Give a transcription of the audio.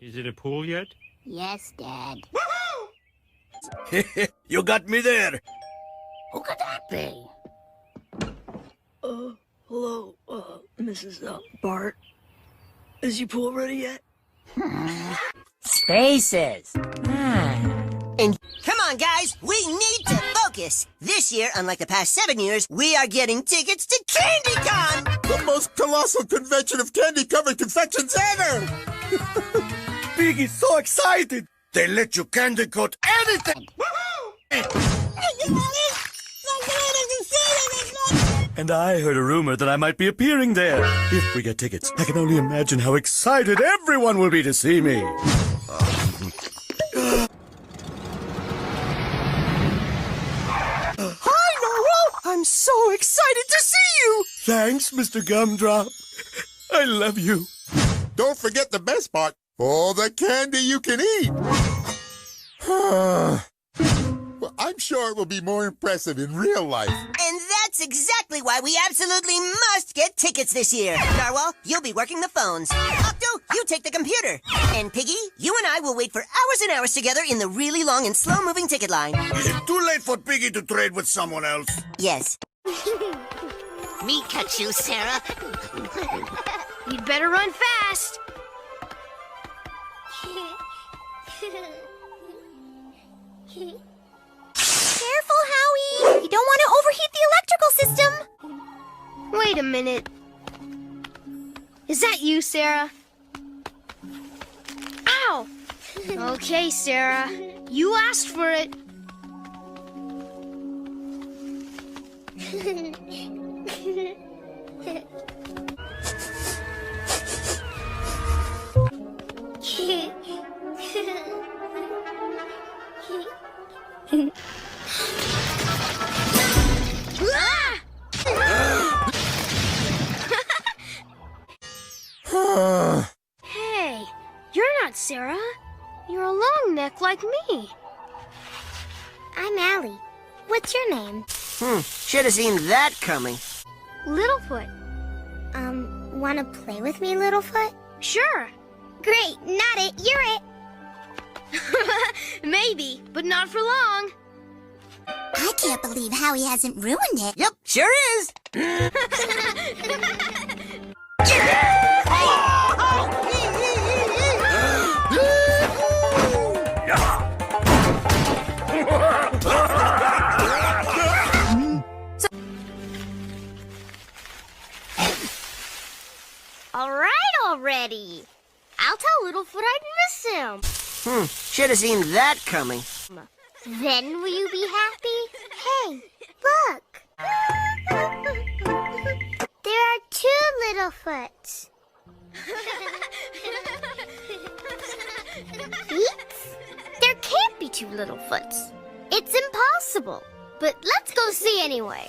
Is it a pool yet? Yes, Dad. You got me there. Who could that be? Hello, Mrs. Bart. Is your pool ready yet? Spaces. And come on, guys, we need to focus. This year, unlike the past 7 years, we are getting tickets to CandyCon. The most colossal convention of candy-covered confections ever! Piggy's so excited! They let you candy coat anything! And I heard a rumor that I might be appearing there. If we get tickets, I can only imagine how excited everyone will be to see me. Hi, Narwhal! I'm so excited to see you! Thanks, Mr. Gumdrop. I love you. Don't forget the best part. All the candy you can eat. Well, I'm sure it will be more impressive in real life. And that's exactly why we absolutely must get tickets this year. Narwhal, you'll be working the phones. Octo, you take the computer. And Piggy, you and I will wait for hours and hours together in the really long and slow-moving ticket line. Is it too late for Piggy to trade with someone else? Yes. Me catch you, Sarah. You'd better run fast. Careful, Howie! You don't want to overheat the electrical system! Wait a minute. Is that you, Sarah? Ow! Okay, Sarah. You asked for it. Hey, you're not Sarah. You're a long neck like me. I'm Allie. What's your name? Should have seen that coming. Littlefoot. Wanna play with me, Littlefoot? Sure. Great, not it, you're it! Maybe, but not for long. I can't believe Howie hasn't ruined it. Yep, sure is. All right already. I'll tell Littlefoot I'd miss him. Should have seen that coming. Then will you be happy? Hey, look! There are 2 Littlefoots. Feet? There can't be 2 Littlefoots. It's impossible. But let's go see anyway.